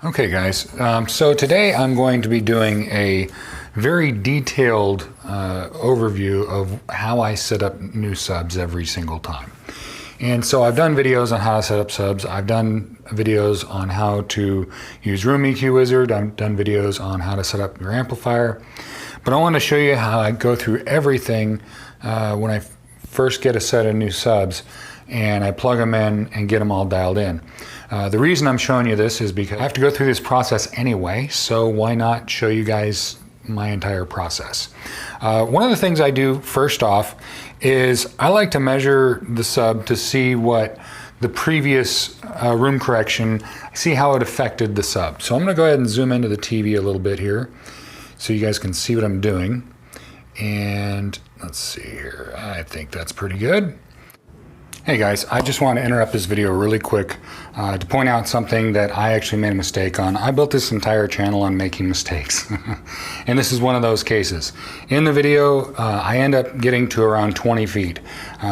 Okay guys, so today I'm going to be doing a very detailed overview of how I set up new subs every single time. And so I've done videos on how to set up subs, I've done videos on how to use Room EQ Wizard, I've done videos on how to set up your amplifier, but I want to show you how I go through everything when I first get a set of new subs and I plug them in and get them all dialed in. The reason I'm showing you this is because I have to go through this process anyway, so why not show you guys my entire process. One of the things I do first off is I like to measure the sub to see what the previous room correction, see how it affected the sub. So I'm going to go ahead and zoom into the TV a little bit here so you guys can see what I'm doing. And let's see here, I think that's pretty good. Hey guys, I just want to interrupt this video really quick to point out something that I actually made a mistake on. I built this entire channel on making mistakes. And this is one of those cases. In the video, I end up getting to around 20 feet,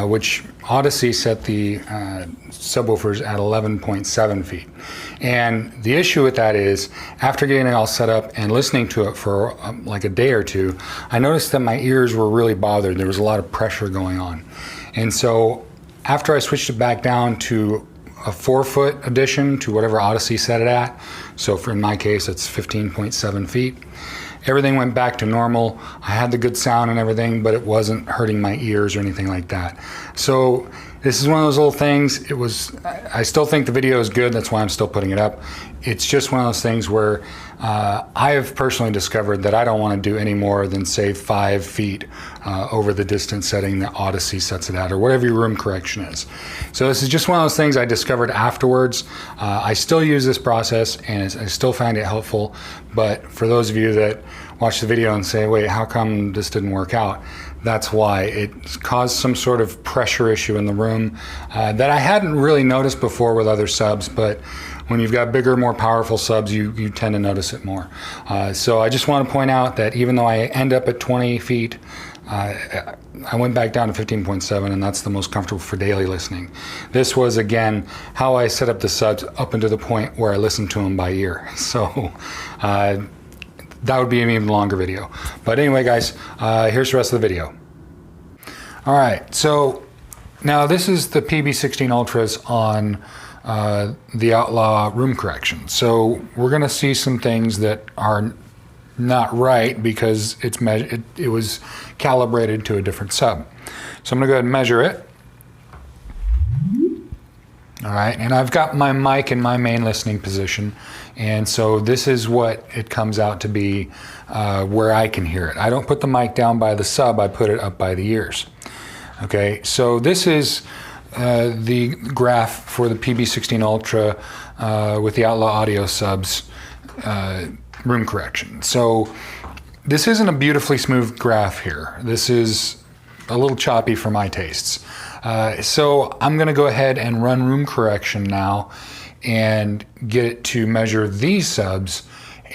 which Audyssey set the subwoofers at 11.7 feet. And the issue with that is, after getting it all set up and listening to it for like a day or two, I noticed that my ears were really bothered. There was a lot of pressure going on. And so after I switched it back down to a 4-foot addition to whatever Audyssey set it at, so in my case it's 15.7 feet, everything went back to normal. I had the good sound and everything, but it wasn't hurting my ears or anything like that. So this is one of those little things. I still think the video is good, that's why I'm still putting it up. It's just one of those things where I have personally discovered that I don't want to do any more than say 5 feet over the distance setting that Audyssey sets it at, or whatever your room correction is. So this is just one of those things I discovered afterwards. I still use this process and I still find it helpful, but for those of you that watch the video and say, wait, how come this didn't work out? That's why. It caused some sort of pressure issue in the room that I hadn't really noticed before with other subs, but when you've got bigger, more powerful subs, you tend to notice it more. So I just want to point out that even though I end up at 20 feet, I went back down to 15.7, and that's the most comfortable for daily listening. This was, again, how I set up the subs up until the point where I listened to them by ear. So that would be an even longer video. But anyway, guys, here's the rest of the video. All right, so now this is the PB16 Ultras on the Outlaw room correction. So we're gonna see some things that are not right because it was calibrated to a different sub. So I'm gonna go ahead and measure it. All right, and I've got my mic in my main listening position, and so this is what it comes out to be where I can hear it. I don't put the mic down by the sub, I put it up by the ears. Okay, so this is the graph for the PB16 Ultra with the Outlaw audio subs room correction. So this isn't a beautifully smooth graph here. This is a little choppy for my tastes. So I'm going to go ahead and run room correction now and get it to measure these subs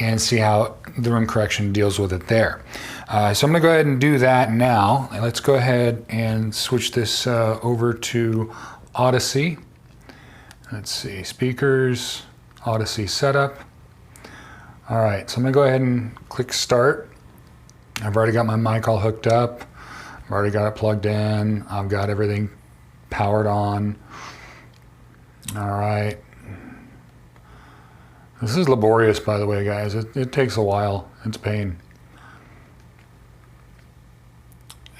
and see how the room correction deals with it there. So I'm going to go ahead and do that now. Let's go ahead and switch this over to Audyssey. Let's see, speakers, Audyssey setup. All right, so I'm going to go ahead and click start. I've already got my mic all hooked up. I've already got it plugged in. I've got everything powered on. All right. This is laborious, by the way, guys. It takes a while. It's a pain.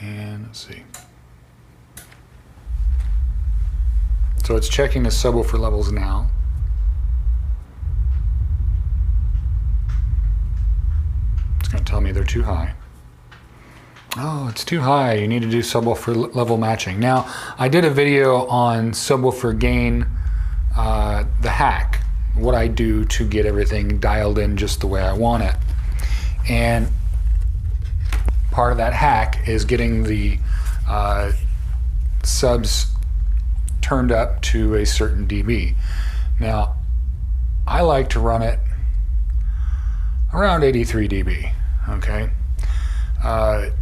And let's see. So it's checking the subwoofer levels now. It's going to tell me they're too high. Oh, it's too high. You need to do subwoofer level matching. Now, I did a video on subwoofer gain, the hack, what I do to get everything dialed in just the way I want it. And part of that hack is getting the subs turned up to a certain dB. Now, I like to run it around 83 dB, okay?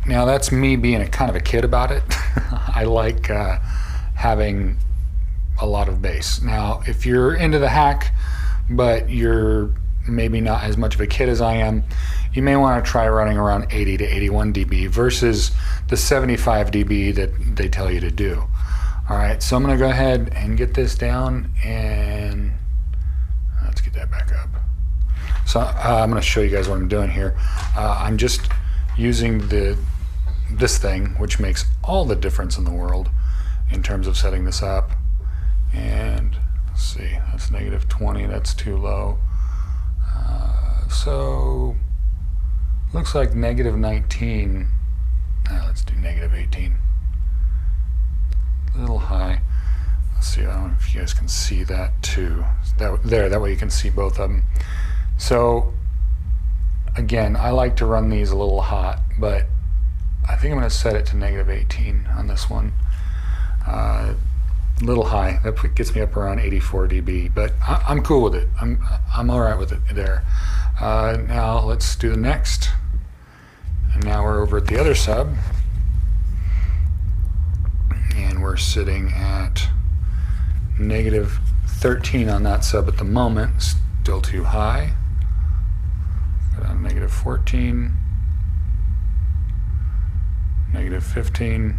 Now that's me being a kind of a kid about it. I like having a lot of bass. Now, if you're into the hack, but you're maybe not as much of a kid as I am, you may want to try running around 80 to 81 dB versus the 75 dB that they tell you to do. All right, so I'm going to go ahead and get this down, and let's get that back up. So I'm going to show you guys what I'm doing here. I'm just using this thing, which makes all the difference in the world in terms of setting this up. And let's see, that's negative 20, that's too low. So looks like negative 19. Let's do negative 18. A little high. Let's see, I don't know if you guys can see that too. That way you can see both of them. So again, I like to run these a little hot, but I think I'm going to set it to negative 18 on this one. A little high. That gets me up around 84 dB, but I'm cool with it. I'm all right with it there. Now let's do the next. And now we're over at the other sub, and we're sitting at negative 13 on that sub at the moment. Still too high. Go down to negative 14, negative 15.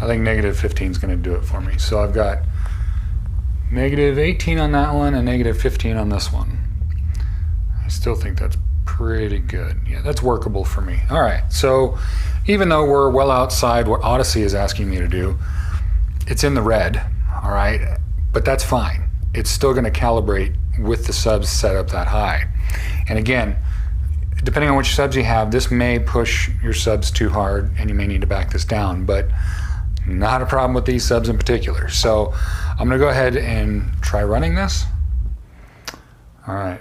I think negative 15 is going to do it for me. So I've got negative 18 on that one and negative 15 on this one. I still think that's pretty good. Yeah, that's workable for me. All right, so even though we're well outside what Audyssey is asking me to do, it's in the red, all right? But that's fine. It's still going to calibrate with the subs set up that high. And again, depending on which subs you have, this may push your subs too hard and you may need to back this down, but not a problem with these subs in particular. So I'm going to go ahead and try running this. All right.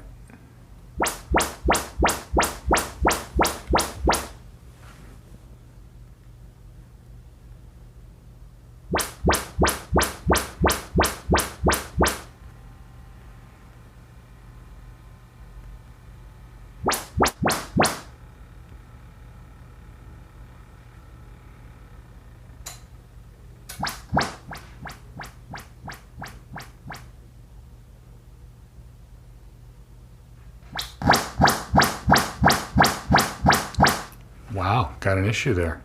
Wow, got an issue there.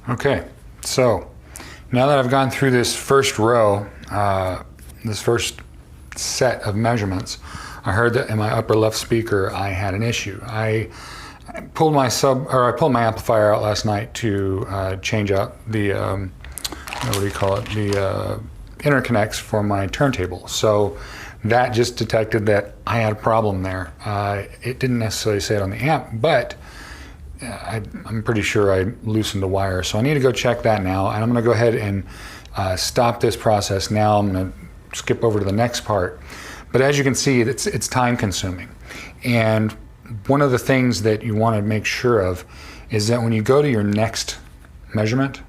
Okay, so now that I've gone through this first row, this first set of measurements, I heard that in my upper left speaker I had an issue. I pulled my amplifier out last night to change out the the interconnects for my turntable. So that just detected that I had a problem there. It didn't necessarily say it on the amp, but I'm pretty sure I loosened the wire, so I need to go check that now, and I'm going to go ahead and stop this process now. I'm going to skip over to the next part. But as you can see, it's time consuming. And one of the things that you want to make sure of is that when you go to your next measurement,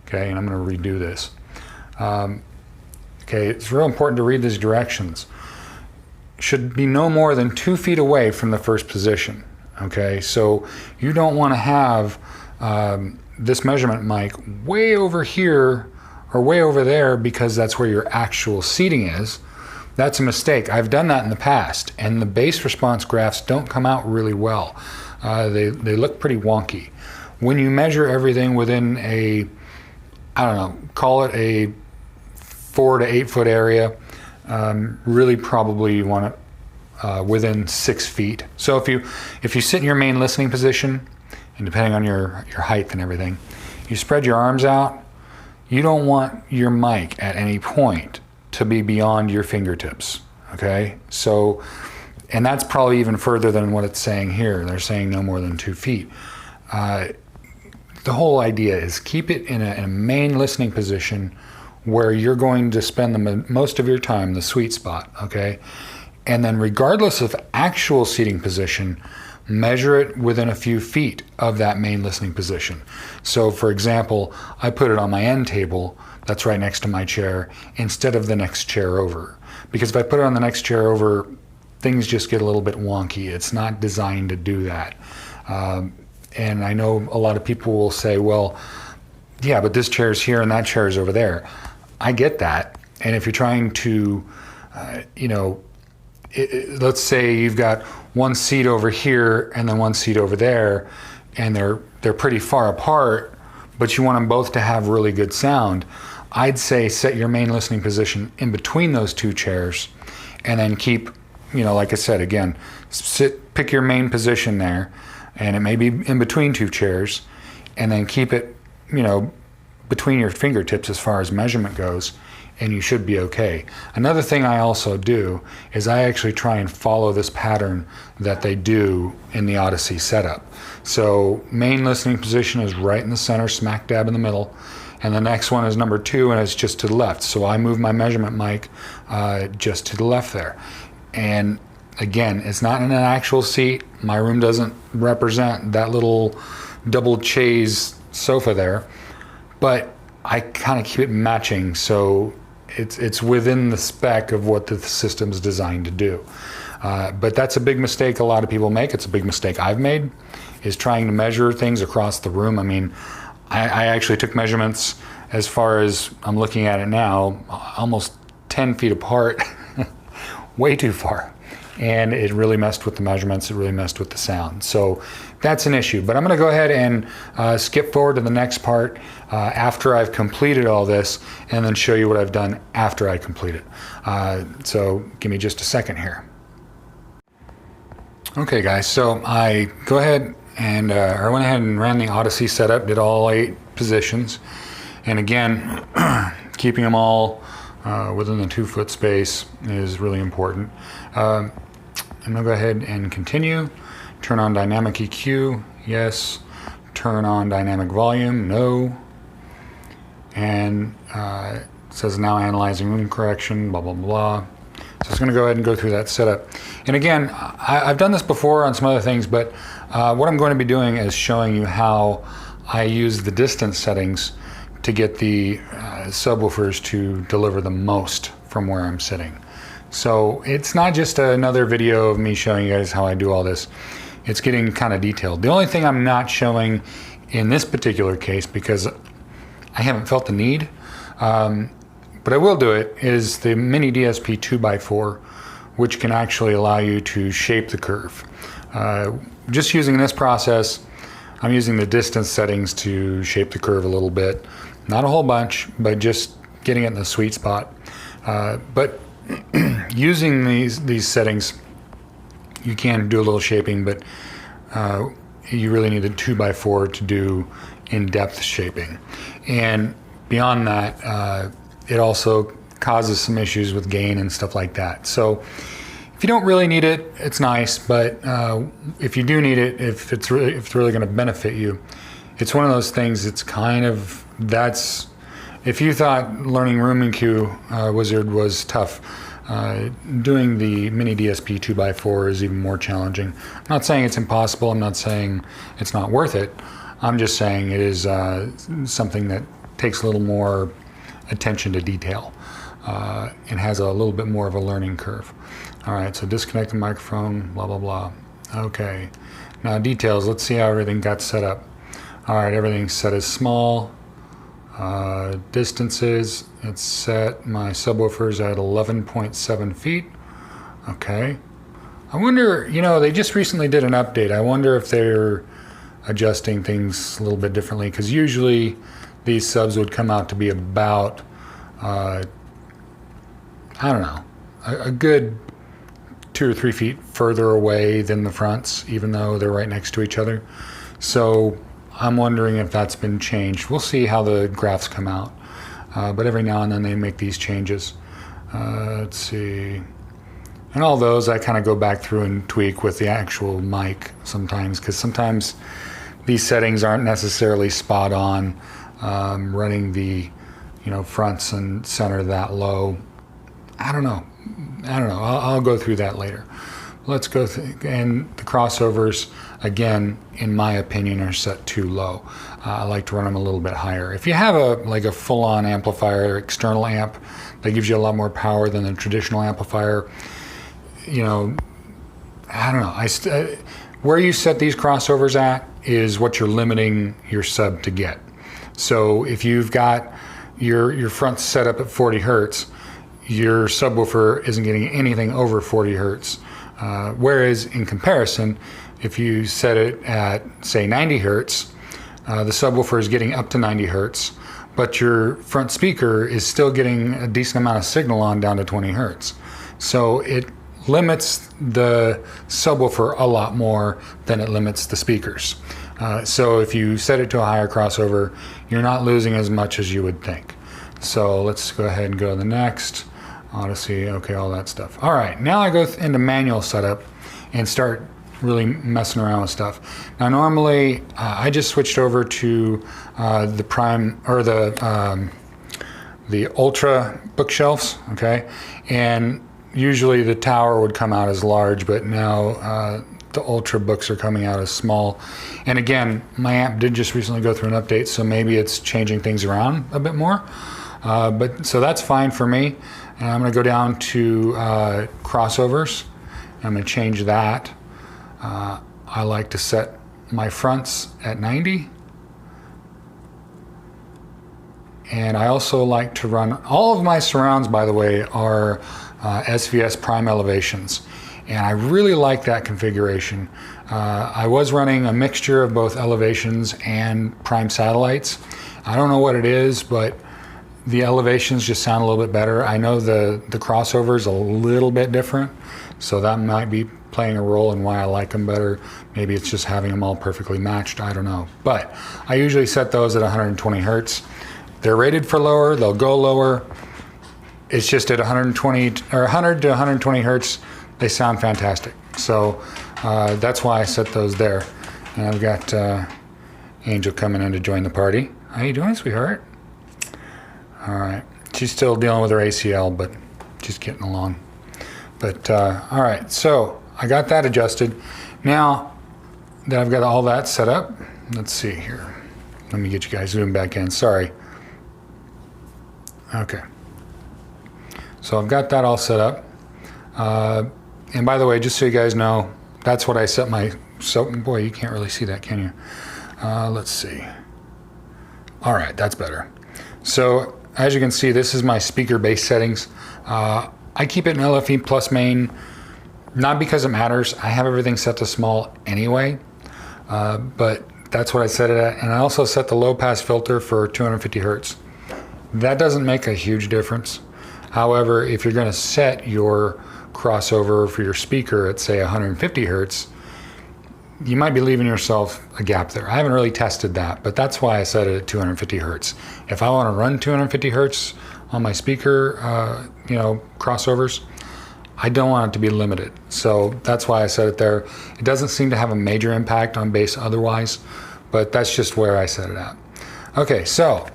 okay, and I'm going to redo this, okay, it's real important to read these directions. Should be no more than 2 feet away from the first position. Okay, so you don't want to have this measurement mic way over here or way over there because that's where your actual seating is. That's a mistake. I've done that in the past, and the bass response graphs don't come out really well. They look pretty wonky. When you measure everything within a, I don't know, call it a 4 to 8 foot area, really probably you want it within 6 feet. So if you sit in your main listening position, and depending on your height and everything, you spread your arms out, you don't want your mic at any point to be beyond your fingertips, okay? So, and that's probably even further than what it's saying here. They're saying no more than 2 feet. The whole idea is keep it in a main listening position where you're going to spend the most of your time, the sweet spot, okay? and then regardless of actual seating position, measure it within a few feet of that main listening position. So for example, I put it on my end table that's right next to my chair instead of the next chair over. Because if I put it on the next chair over, things just get a little bit wonky. It's not designed to do that. And I know a lot of people will say, well, yeah, but this chair's here and that chair's over there. I get that. And if you're trying to, let's say you've got one seat over here and then one seat over there, and they're pretty far apart, but you want them both to have really good sound, I'd say set your main listening position in between those two chairs, and then keep, like I said, again, pick your main position there, and it may be in between two chairs, and then keep it, between your fingertips as far as measurement goes, and you should be okay. Another thing I also do is I actually try and follow this pattern that they do in the Audyssey setup. So main listening position is right in the center, smack dab in the middle, and the next one is number 2, and it's just to the left. So I move my measurement mic just to the left there. And again, it's not in an actual seat. My room doesn't represent that little double chaise sofa there, but I kind of keep it matching, so it's within the spec of what the system's designed to do. But that's a big mistake a lot of people make. It's a big mistake I've made, is trying to measure things across the room. I mean, I actually took measurements as far as I'm looking at it now, almost 10 feet apart, way too far. And it really messed with the measurements, it really messed with the sound. So that's an issue. But I'm gonna go ahead and skip forward to the next part after I've completed all this, and then show you what I've done after I complete it. So give me just a second here. Okay guys, so I go ahead and I went ahead and ran the Audyssey setup, did all 8 positions. And again, keeping them all within the 2-foot space is really important. I'm gonna go ahead and continue. Turn on dynamic EQ, yes. Turn on dynamic volume, no. And it says now analyzing room correction, blah, blah, blah. So it's gonna go ahead and go through that setup. And again, I've done this before on some other things, but what I'm going to be doing is showing you how I use the distance settings to get the subwoofers to deliver the most from where I'm sitting. So it's not just another video of me showing you guys how I do all this. It's getting kind of detailed. The only thing I'm not showing in this particular case, because I haven't felt the need, but I will do it, is the mini DSP 2x4, which can actually allow you to shape the curve. Just using this process, I'm using the distance settings to shape the curve a little bit. Not a whole bunch, but just getting it in the sweet spot. But using these settings, you can do a little shaping, but you really need a 2x4 to do in-depth shaping. And beyond that, it also causes some issues with gain and stuff like that. So if you don't really need it, it's nice, but if you do need it, if it's really going to benefit you, it's one of those things. It's kind of, that's, if you thought learning Room EQ Wizard was tough, doing the mini DSP 2x4 is even more challenging. I'm not saying it's impossible. I'm not saying it's not worth it. I'm just saying it is something that takes a little more attention to detail and has a little bit more of a learning curve. All right, so disconnect the microphone, blah, blah, blah. Okay, now details, let's see how everything got set up. All right, everything's set as small. Distances, it's set, my subwoofers at 11.7 feet. Okay. I wonder, they just recently did an update. I wonder if they're adjusting things a little bit differently, because usually these subs would come out to be about, I don't know, a good 2 or 3 feet further away than the fronts, even though they're right next to each other. So I'm wondering if that's been changed. We'll see how the graphs come out. But every now and then they make these changes. Let's see. And all those I kind of go back through and tweak with the actual mic sometimes, because sometimes these settings aren't necessarily spot on. Running the fronts and center that low, I don't know. I don't know. I'll go through that later. Let's go and the crossovers, again, in my opinion, are set too low. I like to run them a little bit higher. If you have a full-on amplifier, external amp, that gives you a lot more power than the traditional amplifier, you know, I don't know. Where you set these crossovers at is what you're limiting your sub to get. So if you've got your front set up at 40 hertz, your subwoofer isn't getting anything over 40 hertz. Whereas in comparison, if you set it at, say, 90 hertz, the subwoofer is getting up to 90 hertz, but your front speaker is still getting a decent amount of signal on down to 20 hertz. So it limits the subwoofer a lot more than it limits the speakers. So if you set it to a higher crossover, you're not losing as much as you would think. So let's go ahead and go to the next. Audyssey, okay, all that stuff. All right, now I go into manual setup and start really messing around with stuff. Now normally I just switched over to the Prime or the Ultra bookshelves, okay? And usually the tower would come out as large, but now the Ultra books are coming out as small. And again, my amp did just recently go through an update, so maybe it's changing things around a bit more. But so that's fine for me. And I'm going to go down to crossovers. I'm going to change that. I like to set my fronts at 90. And I also like to run, all of my surrounds, by the way, are SVS prime elevations. And I really like that configuration. I was running a mixture of both elevations and prime satellites. I don't know what it is, but the elevations just sound a little bit better. I know the crossover is a little bit different, so that might be playing a role in why I like them better. Maybe it's just having them all perfectly matched, I don't know. But I usually set those at 120 hertz. They're rated for lower, they'll go lower. It's just at 120 or 100 to 120 hertz, they sound fantastic. So that's why I set those there. And I've got Angel coming in to join the party. How you doing, sweetheart? All right, she's still dealing with her ACL, but she's getting along. But all right, so I got that adjusted. Now that I've got all that set up, let's see here. Let me get you guys zoomed back in, sorry. Okay, so I've got that all set up. And by the way, just so you guys know, that's what I set my, so boy, you can't really see that, can you? Let's see. All right, that's better. So as you can see, this is my speaker base settings. I keep it in LFE plus main, not because it matters. I have everything set to small anyway, but that's what I set it at. And I also set the low pass filter for 250 hertz. That doesn't make a huge difference. However, if you're gonna set your crossover for your speaker at, say, 150 hertz, you might be leaving yourself a gap there. I haven't really tested that, but that's why I set it at 250 hertz. If I want to run 250 hertz on my speaker, crossovers, I don't want it to be limited. So that's why I set it there. It doesn't seem to have a major impact on bass otherwise, but that's just where I set it at. Okay, so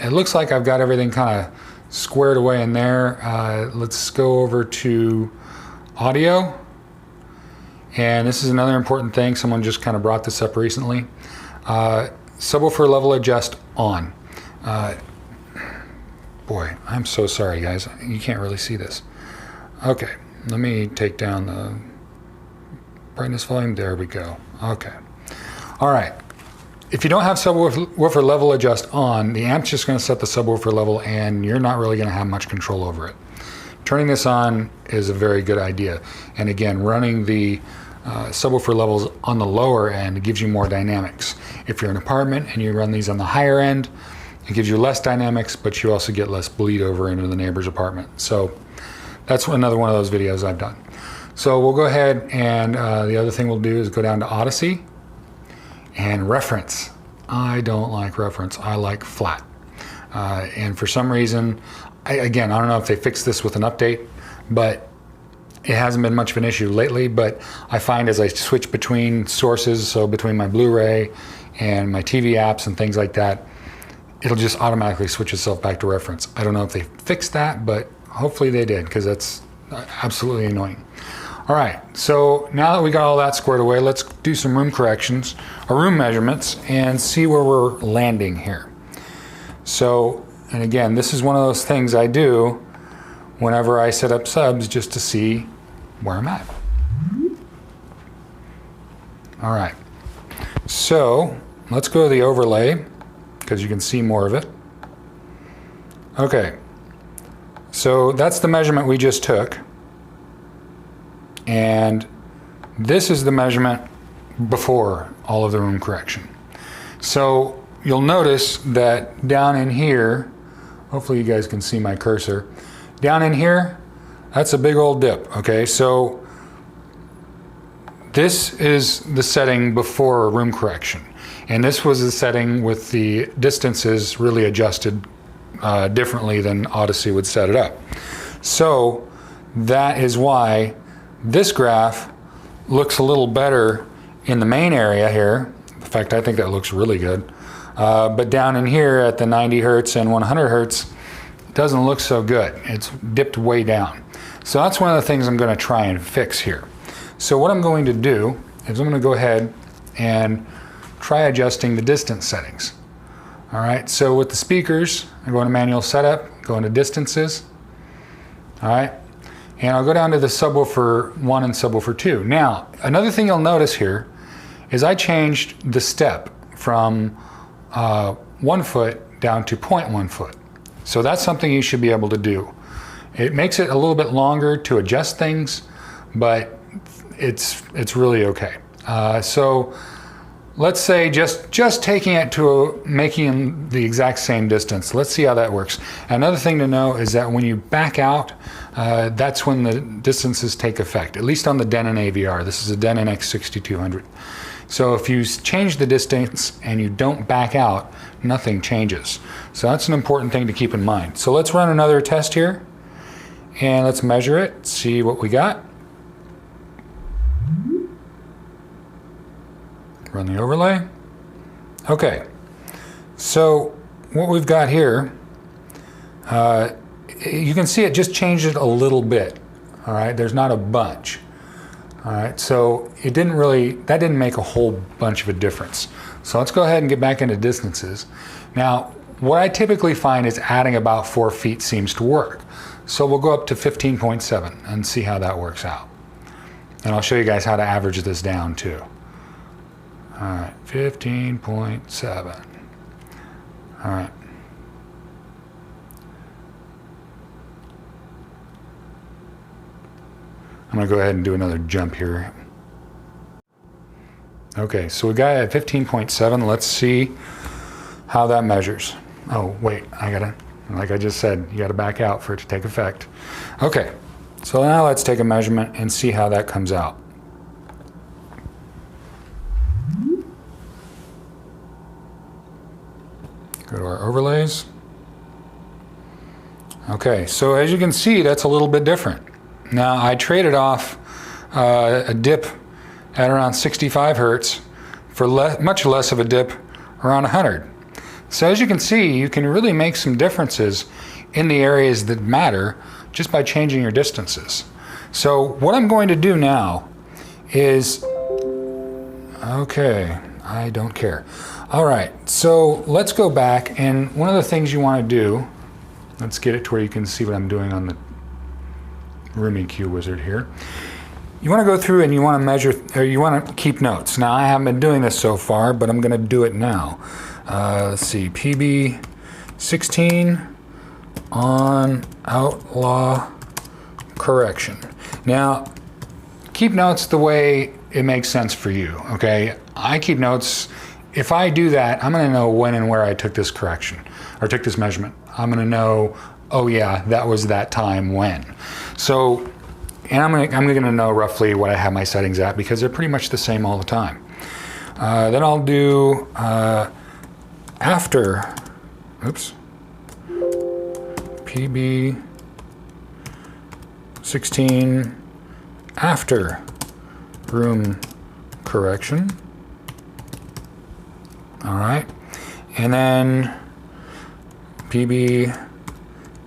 it looks like I've got everything kind of squared away in there. Let's go over to audio. And this is another important thing. Someone just kind of brought this up recently. Subwoofer level adjust on. Boy, I'm so sorry, guys. You can't really see this. Okay, let me take down the brightness volume. There we go. Okay. All right. If you don't have subwoofer level adjust on, the amp's just going to set the subwoofer level and you're not really going to have much control over it. Turning this on is a very good idea. And again, running the subwoofer levels on the lower end gives you more dynamics. If you're an apartment and you run these on the higher end, it gives you less dynamics, but you also get less bleed over into the neighbor's apartment. So that's another one of those videos I've done. So we'll go ahead and the other thing we'll do is go down to Audyssey and reference. I don't like reference, I like flat. And for some reason, again, I don't know if they fixed this with an update, but it hasn't been much of an issue lately. But I find as I switch between sources, so between my Blu-ray and my TV apps and things like that, it'll just automatically switch itself back to reference. I don't know if they fixed that, but hopefully they did, because that's absolutely annoying. All right, so now that we got all that squared away, let's do some room corrections, or room measurements, and see where we're landing here. So, and again, this is one of those things I do whenever I set up subs, just to see where I'm at. All right, so let's go to the overlay, because you can see more of it. Okay, so that's the measurement we just took. And this is the measurement before all of the room correction. So you'll notice that down in here, hopefully you guys can see my cursor, down in here, that's a big old dip, okay? So this is the setting before room correction. And this was the setting with the distances really adjusted differently than Audyssey would set it up. So that is why this graph looks a little better in the main area here. In fact, I think that looks really good. But down in here at the 90 hertz and 100 hertz, it doesn't look so good. It's dipped way down. So that's one of the things I'm going to try and fix here. So what I'm going to do is I'm going to go ahead and try adjusting the distance settings. All right, so with the speakers, I go into manual setup, go into distances. All right. And I'll go down to the subwoofer 1 and subwoofer 2. Now, another thing you'll notice here is I changed the step from 1 foot down to 0.1 foot. So that's something you should be able to do. It makes it a little bit longer to adjust things, but it's really okay. So let's say just taking it to making the exact same distance. Let's see how that works. Another thing to know is that when you back out, that's when the distances take effect, at least on the Denon AVR. This is a Denon X6200. So if you change the distance and you don't back out, nothing changes. So that's an important thing to keep in mind. So let's run another test here, and let's measure it, see what we got. Run the overlay. Okay, so what we've got here, you can see it just changed it a little bit. All right, there's not a bunch. All right, so that didn't make a whole bunch of a difference. So let's go ahead and get back into distances. Now, what I typically find is adding about 4 feet seems to work. So we'll go up to 15.7 and see how that works out. And I'll show you guys how to average this down too. All right, 15.7. All right. I'm going to go ahead and do another jump here. Okay, so we got it at 15.7. Let's see how that measures. Oh, wait, like I just said, you got to back out for it to take effect. Okay, so now let's take a measurement and see how that comes out. Go to our overlays. Okay, so as you can see, that's a little bit different. Now, I traded off a dip at around 65 hertz for much less of a dip around 100. So as you can see, you can really make some differences in the areas that matter just by changing your distances. So what I'm going to do now is, okay, I don't care. All right, so let's go back, and one of the things you want to do, let's get it to where you can see what I'm doing on the Room EQ wizard here. You want to go through and you want to measure, or you want to keep notes. Now, I haven't been doing this so far, but I'm going to do it now. Let's see, PB 16 on outlaw correction. Now, keep notes the way it makes sense for you, okay? I keep notes. If I do that, I'm going to know when and where I took this correction, or took this measurement. I'm going to know, oh yeah, that was that time when. So, and I'm going to know roughly what I have my settings at, because they're pretty much the same all the time. Then I'll do after, oops, PB 16 after room correction. All right, and then PB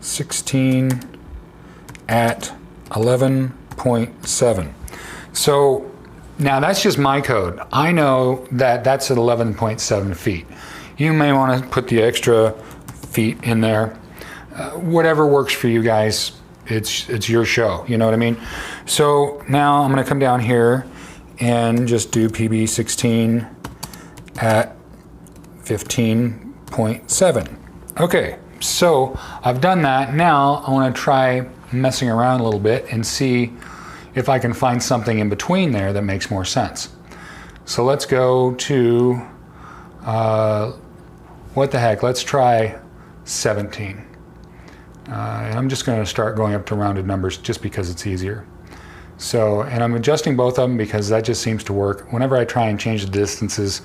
16 at 11.7. So now that's just my code. I know that that's at 11.7 feet. You may want to put the extra feet in there. Whatever works for you guys, it's your show, you know what I mean? So now I'm going to come down here and just do PB 16 at 15.7. Okay, so I've done that. Now I want to try messing around a little bit and see if I can find something in between there that makes more sense. So let's go to, what the heck, let's try 17. And I'm just going to start going up to rounded numbers just because it's easier. So, and I'm adjusting both of them because that just seems to work. Whenever I try and change the distances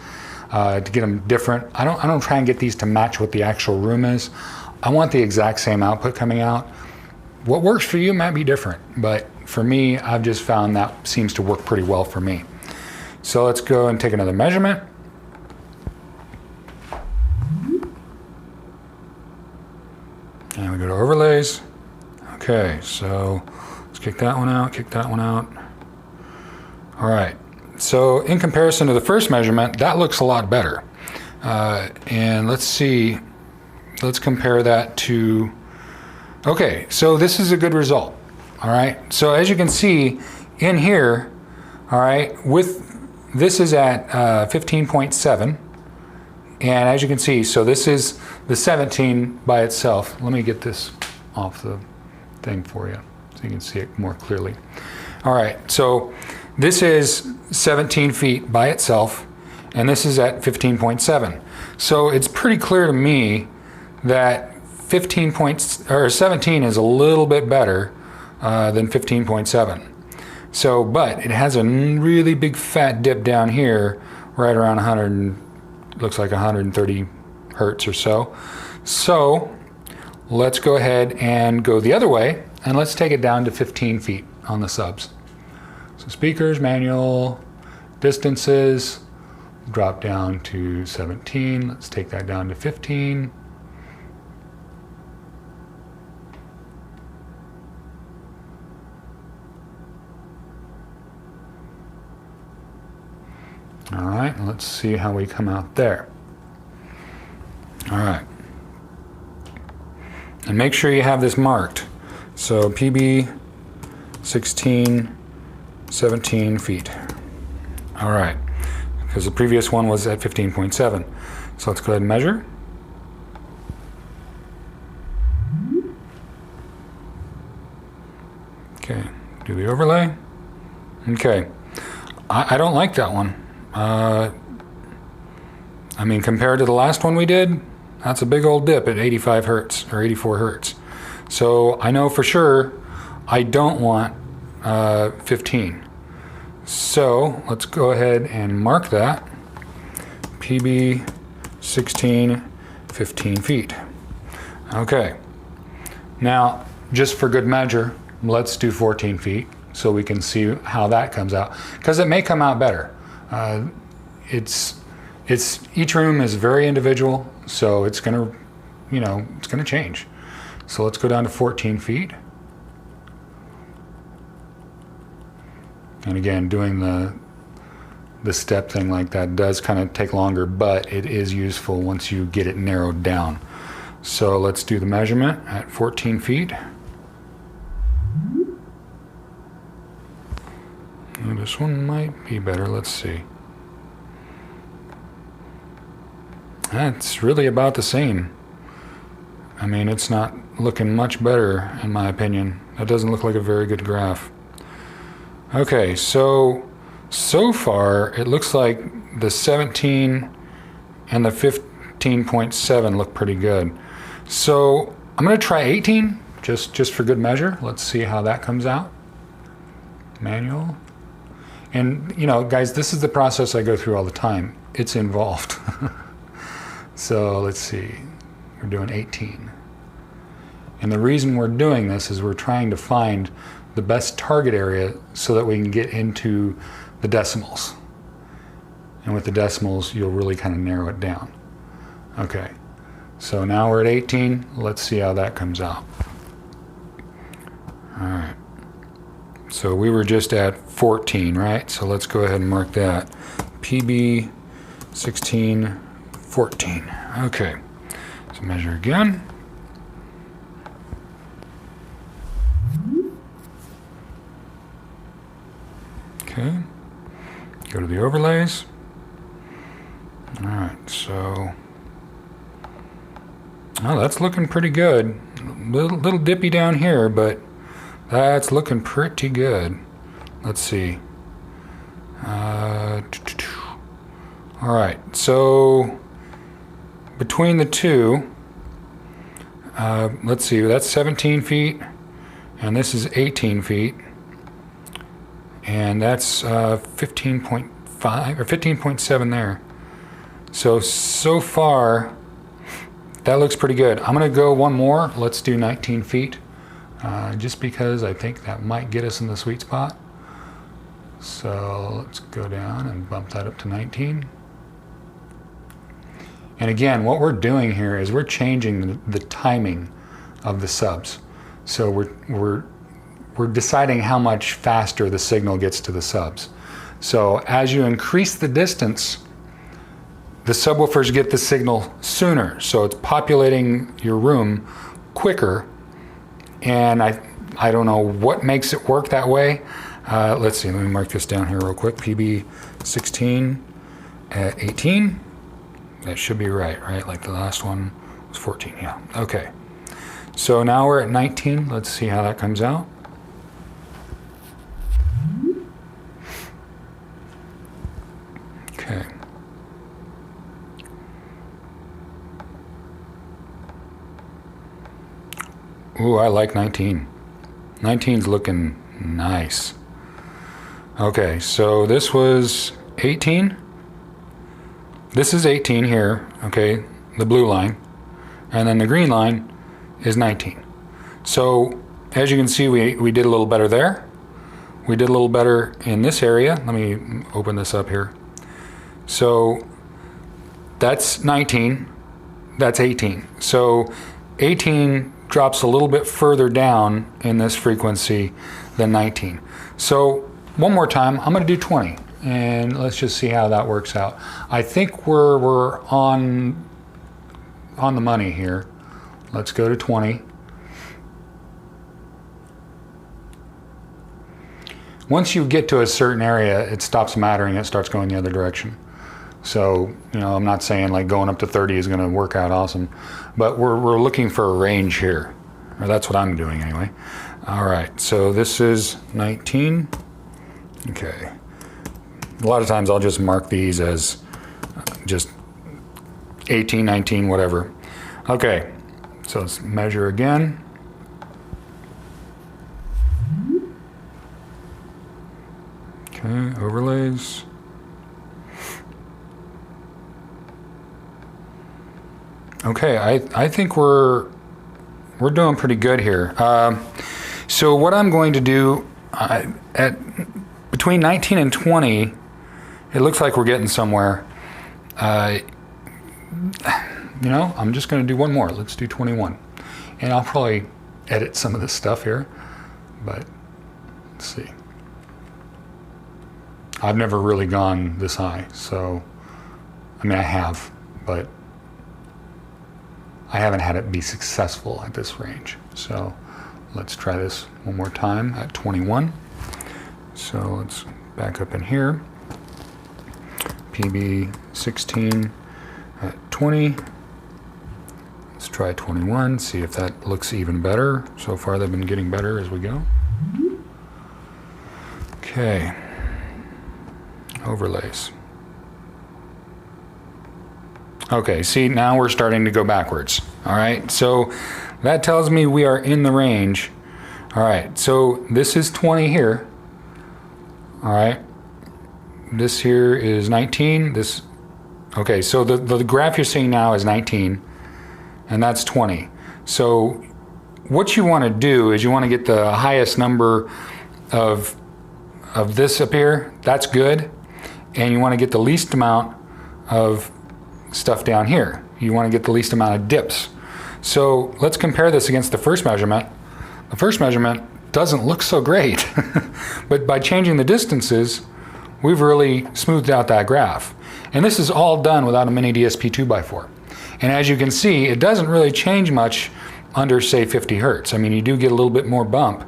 to get them different, I don't try and get these to match what the actual room is. I want the exact same output coming out. What works for you might be different, but for me, I've just found that seems to work pretty well for me. So let's go and take another measurement. And we go to overlays. Okay, so let's kick that one out, kick that one out. All right, so in comparison to the first measurement, that looks a lot better. And let's see, let's compare that to, okay, so this is a good result. All right, so as you can see in here, all right, with this is at 15.7, and as you can see, so this is the 17 by itself. Let me get this off the thing for you so you can see it more clearly. All right, so this is 17 feet by itself, and this is at 15.7. So it's pretty clear to me that 17 is a little bit better than 15.7. So, but it has a really big fat dip down here, right around 100, looks like 130 hertz or so. So let's go ahead and go the other way, and let's take it down to 15 feet on the subs. So speakers, manual, distances, drop down to 17. Let's take that down to 15. All right, let's see how we come out there. All right. And make sure you have this marked. So PB 16, 17 feet. All right, because the previous one was at 15.7. So let's go ahead and measure. Okay, do the overlay. Okay, I don't like that one. I mean, compared to the last one we did, that's a big old dip at 85 hertz or 84 hertz. So I know for sure I don't want 15. So let's go ahead and mark that. PB 16, 15 feet. Okay. Now, just for good measure, let's do 14 feet so we can see how that comes out, because it may come out better. Each room is very individual, so it's gonna, it's gonna change. So let's go down to 14 feet. And again, doing the step thing like that does kind of take longer, but it is useful once you get it narrowed down. So let's do the measurement at 14 feet. And this one might be better, let's see. That's really about the same. I mean, it's not looking much better in my opinion. That doesn't look like a very good graph. Okay, so far it looks like the 17 and the 15.7 look pretty good. So I'm gonna try 18 just for good measure. Let's see how that comes out. Manual. And guys, this is the process I go through all the time. It's involved. So let's see, we're doing 18. And the reason we're doing this is we're trying to find the best target area so that we can get into the decimals. And with the decimals, you'll really kind of narrow it down. Okay, so now we're at 18. Let's see how that comes out. All right. So we were just at 14, right? So let's go ahead and mark that. PB 16, 14. Okay, so measure again. Okay, go to the overlays. All right, so, oh, that's looking pretty good. Little dippy down here, but that's looking pretty good. Let's see. All right, so between the two, let's see, that's 17 feet, and this is 18 feet, and that's 15.5 or 15.7 there. So far, that looks pretty good. I'm gonna go one more. Let's do 19 feet, just because I think that might get us in the sweet spot. So let's go down and bump that up to 19. And again, what we're doing here is we're changing the timing of the subs. So we're deciding how much faster the signal gets to the subs. So as you increase the distance, the subwoofers get the signal sooner. So it's populating your room quicker. And I don't know what makes it work that way. Let's see, let me mark this down here real quick. PB 16 at 18. That should be right? Like the last one was 14, yeah, okay. So now we're at 19. Let's see how that comes out. Okay. Ooh, I like 19. 19's looking nice. Okay, so this was 18. This is 18 here, okay, the blue line. And then the green line is 19. So as you can see, we did a little better there. We did a little better in this area. Let me open this up here. So that's 19, that's 18. So 18 drops a little bit further down in this frequency than 19. So one more time, I'm gonna do 20, and let's just see how that works out. I think we're on the money here. Let's go to 20. Once you get to a certain area, it stops mattering, it starts going the other direction. So, you know, I'm not saying like going up to 30 is gonna work out awesome, but we're looking for a range here, or that's what I'm doing anyway. All right, so this is 19. Okay. A lot of times I'll just mark these as just 18, 19, whatever. Okay, so let's measure again. Okay, overlays. Okay, I think we're doing pretty good here. So what I'm going to do at between 19 and 20, it looks like we're getting somewhere. You know, I'm just going to do one more. Let's do 21, and I'll probably edit some of this stuff here. But let's see. I've never really gone this high, so I mean I have, but I haven't had it be successful at this range. So let's try this one more time at 21. So let's back up in here. PB 16 at 20. Let's try 21, see if that looks even better. So far they've been getting better as we go. Okay. Overlays. Okay, see, now we're starting to go backwards. All right, so that tells me we are in the range. All right, so this is 20 here. All right, this here is 19. This, okay, so the graph you're seeing now is 19, and that's 20. So what you want to do is you want to get the highest number of this up here. That's good, and you want to get the least amount of stuff down here. You want to get the least amount of dips. So let's compare this against the first measurement. The first measurement doesn't look so great. But by changing the distances, we've really smoothed out that graph. And this is all done without a mini DSP 2x4. And as you can see, it doesn't really change much under, say, 50 hertz. I mean, you do get a little bit more bump,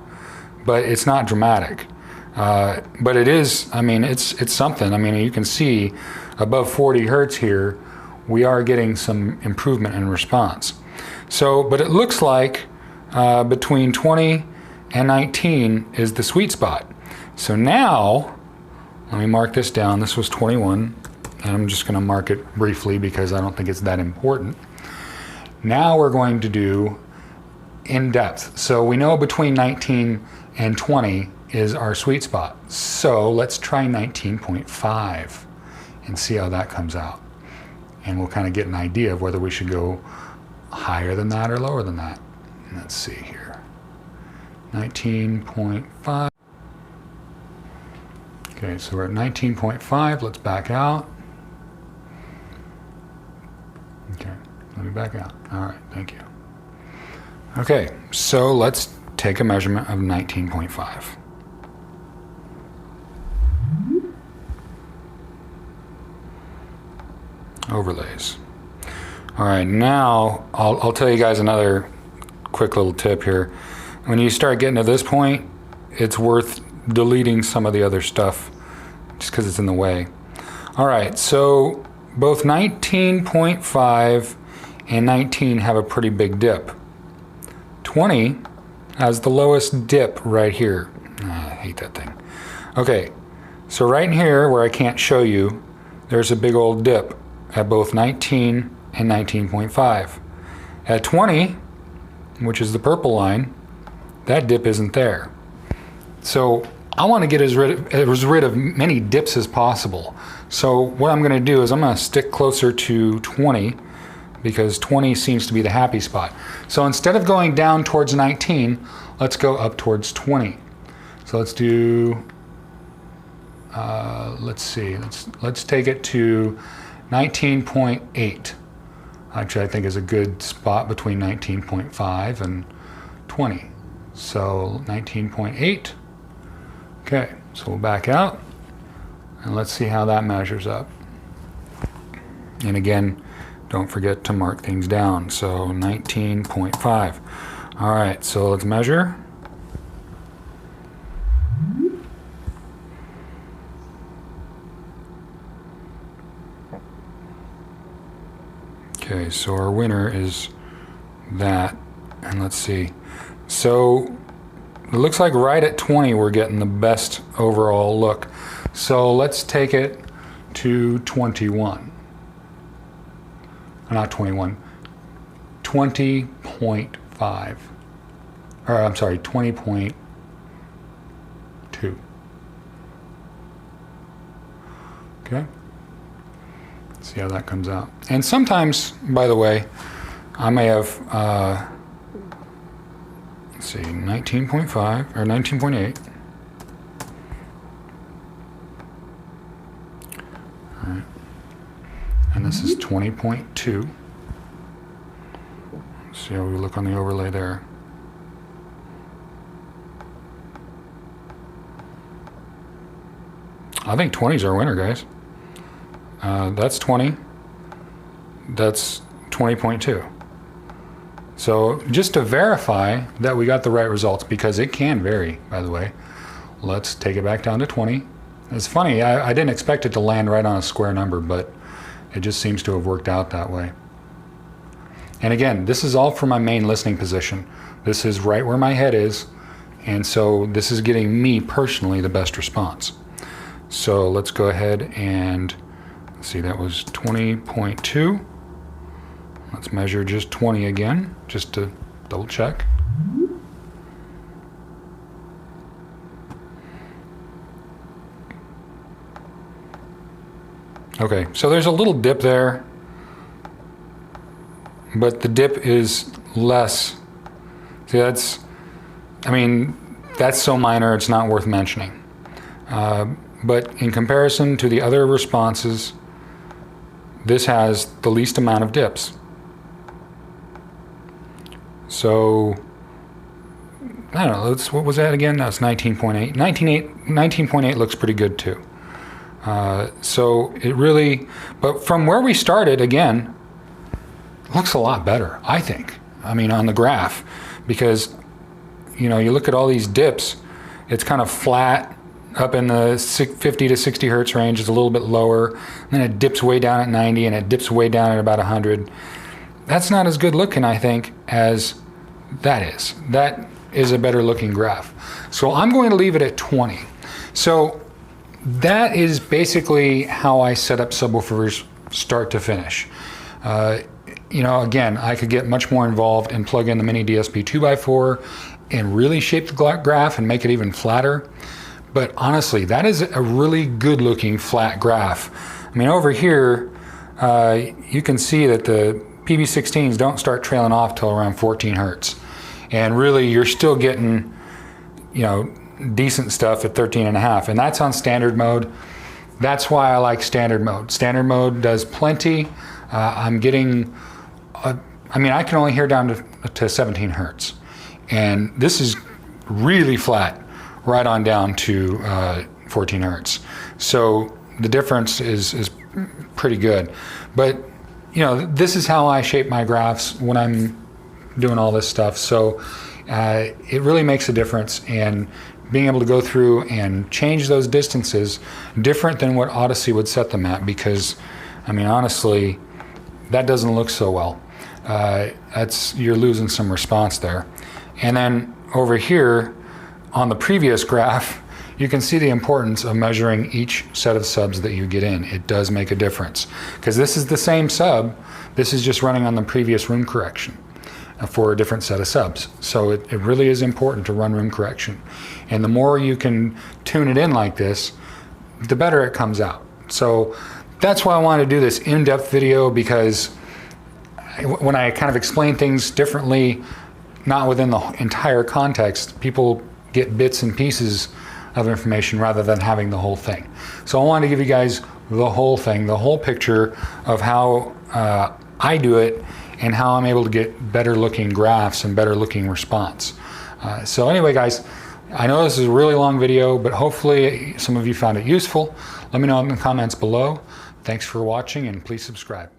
but it's not dramatic. But it is, I mean, it's something. I mean, you can see above 40 hertz here, we are getting some improvement in response. So, but it looks like between 20 and 19 is the sweet spot. So now, let me mark this down. This was 21, and I'm just going to mark it briefly because I don't think it's that important. Now we're going to do in depth. So we know between 19 and 20 is our sweet spot. So let's try 19.5 and see how that comes out. And we'll kind of get an idea of whether we should go higher than that or lower than that. Let's see here. 19.5. Okay, so we're at 19.5. Let's back out. Okay, let me back out. All right, thank you. Okay, so let's take a measurement of 19.5. Overlays. All right, now I'll tell you guys another quick little tip here. When you start getting to this point, it's worth deleting some of the other stuff just because it's in the way. All right, so both 19.5 and 19 have a pretty big dip. 20 has the lowest dip right here. I hate that thing. Okay, so right in here where I can't show you, there's a big old dip at both 19 and 19.5. At 20, which is the purple line, that dip isn't there. So I want to get as rid of many dips as possible. So what I'm going to do is I'm going to stick closer to 20 because 20 seems to be the happy spot. So instead of going down towards 19, let's go up towards 20. So let's do, let's see, let's take it to 19.8. Actually, I think is a good spot between 19.5 and 20. So 19.8. Okay, so we'll back out and let's see how that measures up. And again, don't forget to mark things down. So 19.5. All right, so let's measure. Okay, so our winner is that, and let's see. So it looks like right at 20 we're getting the best overall look. So let's take it to 21. Not 21, 20.5. Or I'm sorry, 20.2. Okay. See how that comes out. And sometimes, by the way, I may have, let's see, 19.5 or 19.8. All right. And this is 20.2. See how we look on the overlay there. I think 20 is our winner, guys. That's 20. That's 20.2. So just to verify that we got the right results, because it can vary, by the way, let's take it back down to 20. It's funny, I didn't expect it to land right on a square number, but it just seems to have worked out that way. And again, this is all for my main listening position. This is right where my head is, and so this is getting me personally the best response. So let's go ahead and see, that was 20.2. Let's measure just 20 again, just to double check. Okay, so there's a little dip there, but the dip is less. See, that's, I mean, that's so minor it's not worth mentioning. But in comparison to the other responses, this has the least amount of dips. So I don't know, what was that again? That's 19.8. 19.8 looks pretty good too. So it really, but from where we started, again, looks a lot better, I think. I mean, on the graph, because, you know, you look at all these dips, it's kind of flat up in the 50 to 60 hertz range. It's a little bit lower. And then it dips way down at 90, and it dips way down at about 100. That's not as good looking, I think, as that is. That is a better looking graph. So I'm going to leave it at 20. So that is basically how I set up subwoofers start to finish. You know, again, I could get much more involved and plug in the mini DSP 2x4 and really shape the graph and make it even flatter. But honestly, that is a really good looking flat graph. I mean, over here, you can see that the PB16s don't start trailing off till around 14 hertz. And really, you're still getting, you know, decent stuff at 13.5, and that's on standard mode. That's why I like standard mode. Standard mode does plenty. I'm getting, I mean, I can only hear down to 17 hertz. And this is really flat, right on down to 14 hertz. So the difference is pretty good. But, you know, this is how I shape my graphs when I'm doing all this stuff. So it really makes a difference. And being able to go through and change those distances, different than what Audyssey would set them at, because, I mean, honestly, that doesn't look so well. You're losing some response there. And then over here on the previous graph, you can see the importance of measuring each set of subs that you get in. It does make a difference, because this is the same sub. This is just running on the previous room correction for a different set of subs. So it really is important to run room correction. And the more you can tune it in like this, the better it comes out. So that's why I wanted to do this in-depth video, because when I kind of explain things differently, not within the entire context, people get bits and pieces of information rather than having the whole thing. So I wanted to give you guys the whole thing, the whole picture of how I do it and how I'm able to get better looking graphs and better looking response. So anyway, guys, I know this is a really long video, but hopefully some of you found it useful. Let me know in the comments below. Thanks for watching, and please subscribe.